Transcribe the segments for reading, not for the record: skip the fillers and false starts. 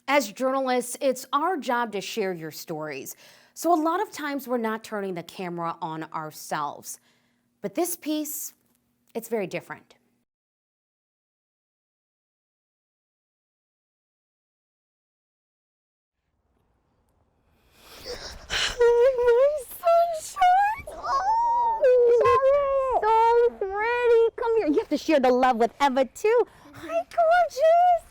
As journalists, it's our job to share your stories. So a lot of times we're not turning the camera on ourselves. But this piece, it's very different. My sunshine! Oh, so pretty. Come here. You have to share the love with Emma too. Hi, gorgeous.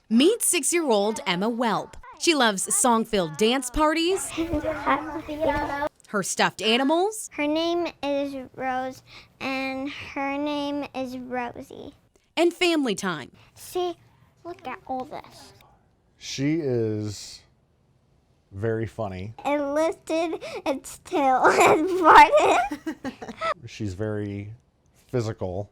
Meet 6-year-old Emma Welp. She loves song-filled dance parties, her stuffed animals, Her name is Rose, and her name is Rosie. and family time. See, look at all this. She is very funny. It lifted its tail and farted. She's very physical.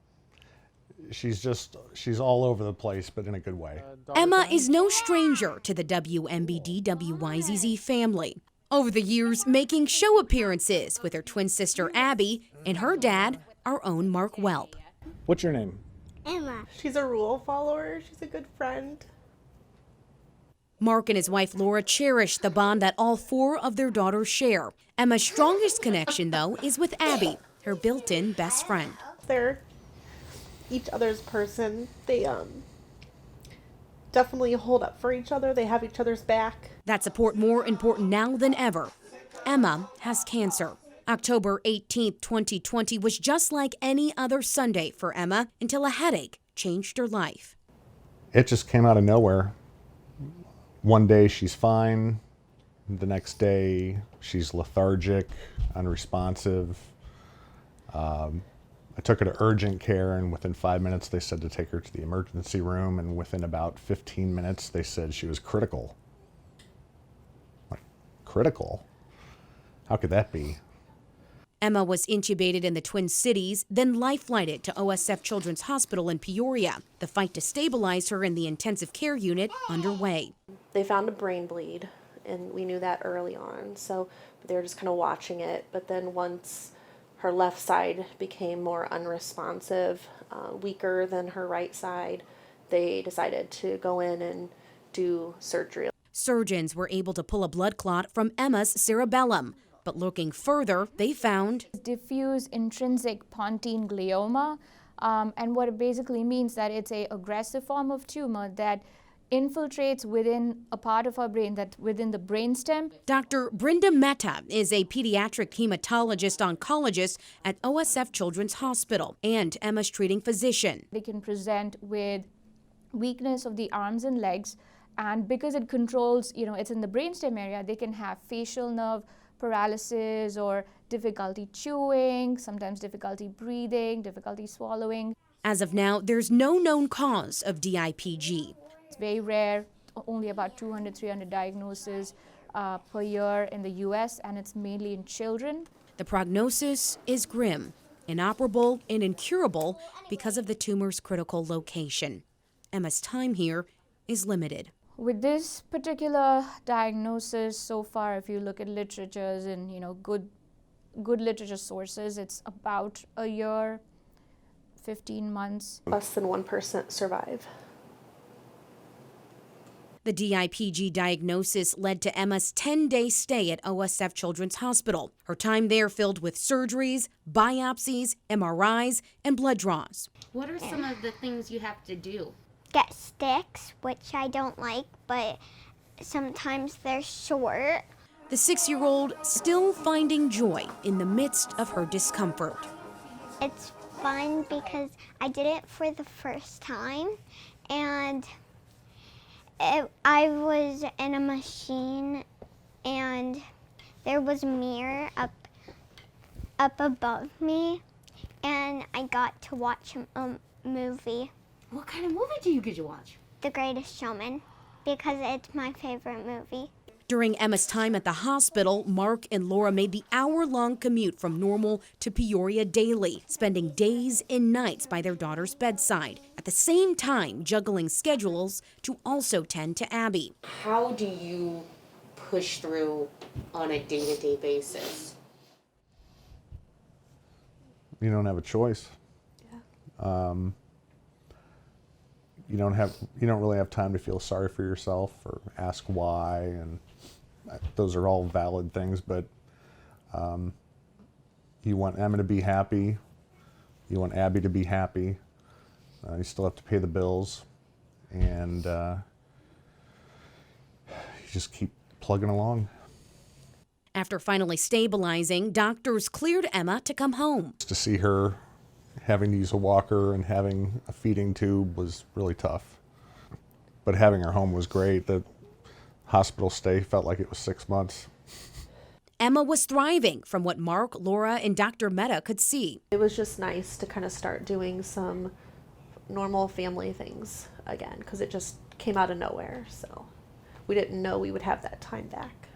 She's all over the place, but in a good way. Emma is no stranger to the WMBD WYZZ family. Over the years, making show appearances with her twin sister Abby and her dad, our own Mark Welp. What's your name? Emma. She's a rule follower. She's a good friend. Mark and his wife Laura cherish the bond that all 4 of their daughters share. Emma's strongest connection, though, is with Abby, her built-in best friend. They're each other's person. They definitely hold up for each other. They have each other's back. That support more important now than ever. Emma has cancer. October 18th, 2020 was just like any other Sunday for Emma until a headache changed her life. It just came out of nowhere. One day she's fine. The next day she's lethargic, unresponsive. I took her to urgent care, and within 5 minutes they said to take her to the emergency room, and within about 15 minutes they said she was critical. Like, critical? How could that be? Emma was intubated in the Twin Cities, then life-flighted to OSF Children's Hospital in Peoria. The fight to stabilize her in the intensive care unit underway. They found a brain bleed, and we knew that early on, so they were just kind of watching it. But then once her left side became more unresponsive, weaker than her right side, they decided to go in and do surgery. Surgeons were able to pull a blood clot from Emma's cerebellum. But looking further, they found diffuse intrinsic pontine glioma, and what it basically means that it's an aggressive form of tumor that infiltrates within a part of our brain, that within the brainstem. Dr. Brenda Mehta is a pediatric hematologist-oncologist at OSF Children's Hospital and Emma's treating physician. They can present with weakness of the arms and legs, and because it controls, it's in the brainstem area, they can have facial nerve paralysis or difficulty chewing, sometimes difficulty breathing, difficulty swallowing. As of now, there's no known cause of DIPG. It's very rare, only about 200, 300 diagnoses per year in the US, and it's mainly in children. The prognosis is grim, inoperable and incurable because of the tumor's critical location. Emma's time here is limited. With this particular diagnosis, so far, if you look at literatures and good literature sources, it's about a year, 15 months. Less than 1% survive. The DIPG diagnosis led to Emma's 10-day stay at OSF Children's Hospital. Her time there filled with surgeries, biopsies, MRIs, and blood draws. What are some of the things you have to do? Get sticks, which I don't like, but sometimes they're short. The 6-year-old still finding joy in the midst of her discomfort. It's fun because I did it for the first time, and I was in a machine, and there was a mirror up above me, and I got to watch a movie. What kind of movie do you get to watch? The Greatest Showman, because it's my favorite movie. During Emma's time at the hospital, Mark and Laura made the hour-long commute from Normal to Peoria daily, spending days and nights by their daughter's bedside, at the same time juggling schedules to also tend to Abby. How do you push through on a day-to-day basis? You don't have a choice. you don't really have time to feel sorry for yourself or ask why, and those are all valid things, but you want Emma to be happy, you want Abby to be happy, you still have to pay the bills, and you just keep plugging along. After finally stabilizing, doctors cleared Emma to come home. To see her having to use a walker and having a feeding tube was really tough. But having her home was great. The hospital stay felt like it was 6 months. Emma was thriving from what Mark, Laura, and Dr. Mehta could see. It was just nice to kind of start doing some normal family things again, because it just came out of nowhere. So we didn't know we would have that time back.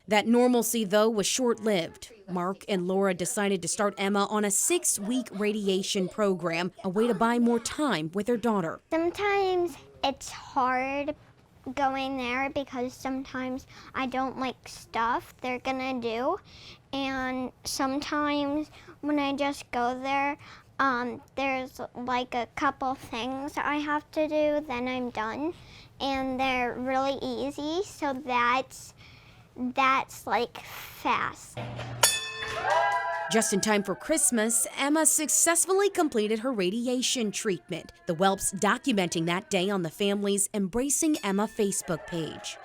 That normalcy, though, was short-lived. Mark and Laura decided to start Emma on a 6-week radiation program, a way to buy more time with their daughter. Sometimes it's hard going there because sometimes I don't like stuff they're gonna do, and sometimes when I just go there, there's like a couple things I have to do, then I'm done, and they're really easy, so that's like fast. Just in time for Christmas, Emma successfully completed her radiation treatment. The Welps documenting that day on the family's Embracing Emma Facebook page.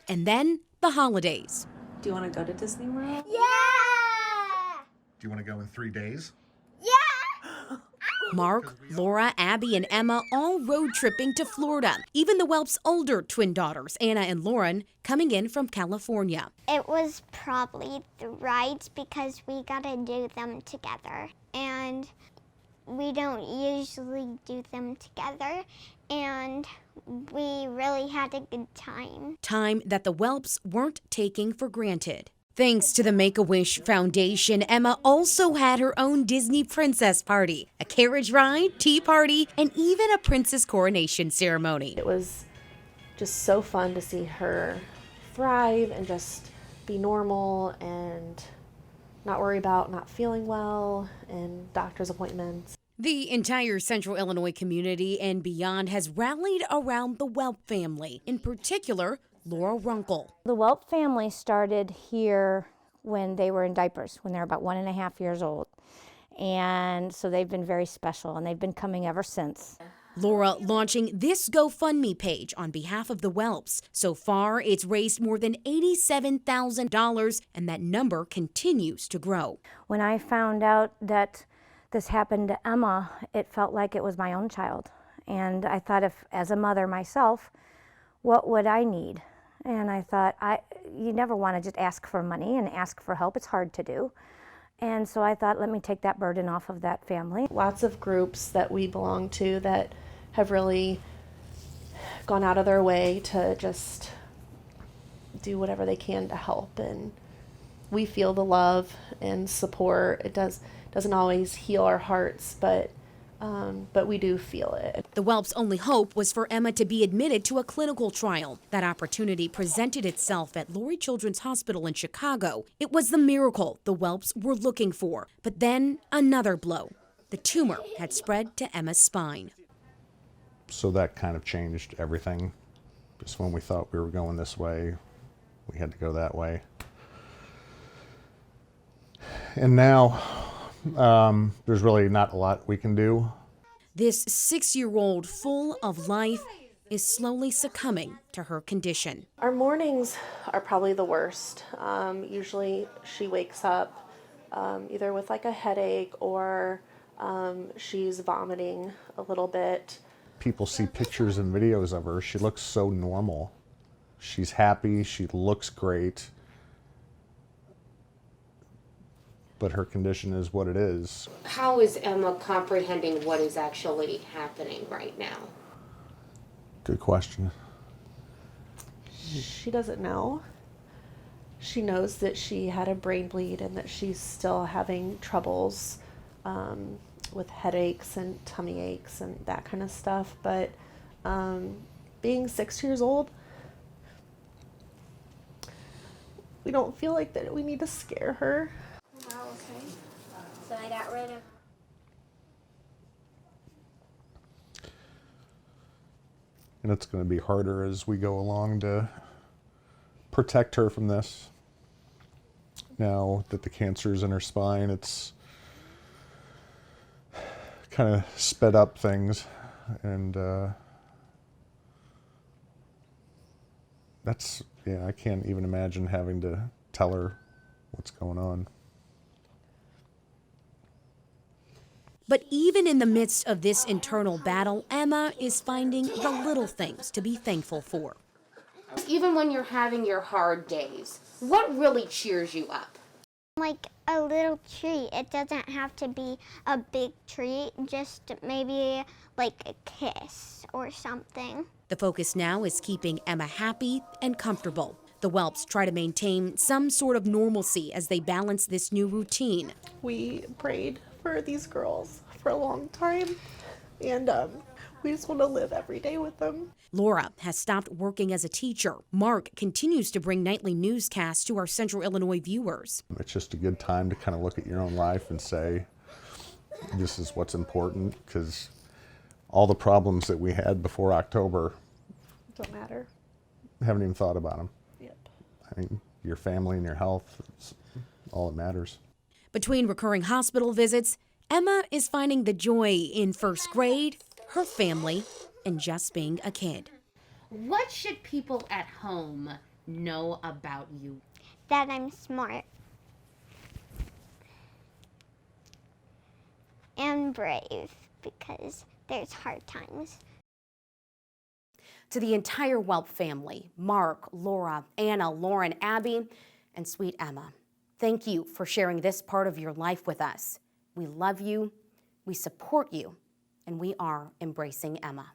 And then the holidays. Do you want to go to Disney World? Yeah! Do you want to go in 3 days? Yeah! Mark, Laura, Abby, and Emma all road tripping to Florida. Even the Welps' older twin daughters, Anna and Lauren, coming in from California. It was probably the rides because we got to do them together. And we don't usually do them together. And we really had a good time. Time that the Welps weren't taking for granted. Thanks to the Make-A-Wish Foundation, Emma also had her own Disney princess party, a carriage ride, tea party, and even a princess coronation ceremony. It was just so fun to see her thrive and just be normal and not worry about not feeling well and doctor's appointments. The entire Central Illinois community and beyond has rallied around the Welp family, in particular, Laura Runkle. The Welp family started here when they were in diapers, when they were about 1.5 years old. And so they've been very special, and they've been coming ever since. Laura launching this GoFundMe page on behalf of the Welps. So far, it's raised more than $87,000, and that number continues to grow. When I found out that this happened to Emma, it felt like it was my own child. And I thought, if as a mother myself, what would I need? And I thought, you never want to just ask for money and ask for help. It's hard to do. And so I thought, let me take that burden off of that family. Lots of groups that we belong to that have really gone out of their way to just do whatever they can to help. And we feel the love and support. It doesn't always heal our hearts, but we do feel it. The Welps' only hope was for Emma to be admitted to a clinical trial. That opportunity presented itself at Lurie Children's Hospital in Chicago. It was the miracle the Welps were looking for. But then another blow. The tumor had spread to Emma's spine. So that kind of changed everything. Just when we thought we were going this way, we had to go that way. And now, there's really not a lot we can do. This 6-year-old full of life is slowly succumbing to her condition. Our mornings are probably the worst. Usually she wakes up either with like a headache or she's vomiting a little bit. People see pictures and videos of her. She looks so normal. She's happy, she looks great. But her condition is what it is. How is Emma comprehending what is actually happening right now? Good question. She doesn't know. She knows that she had a brain bleed and that she's still having troubles with headaches and tummy aches and that kind of stuff. But being 6 years old, we don't feel like that we need to scare her. Oh, okay. So I got rid of... And it's going to be harder as we go along to protect her from this. Now that the cancer's in her spine, it's kind of sped up things, and that's, yeah, I can't even imagine having to tell her what's going on. But even in the midst of this internal battle, Emma is finding the little things to be thankful for. Even when you're having your hard days, what really cheers you up? Like a little treat. It doesn't have to be a big treat, just maybe like a kiss or something. The focus now is keeping Emma happy and comfortable. The Welps try to maintain some sort of normalcy as they balance this new routine. We prayed for these girls for a long time, and we just want to live every day with them. Laura has stopped working as a teacher. Mark continues to bring nightly newscasts to our Central Illinois viewers. It's just a good time to kind of look at your own life and say, this is what's important, because all the problems that we had before October, Don't matter. haven't even thought about them. Yep. I mean, your family and your health, it's all that matters. Between recurring hospital visits, Emma is finding the joy in first grade, her family, and just being a kid. What should people at home know about you? That I'm smart and brave because there's hard times. To the entire Welp family, Mark, Laura, Anna, Lauren, Abby, and sweet Emma, thank you for sharing this part of your life with us. We love you, we support you, and we are embracing Emma.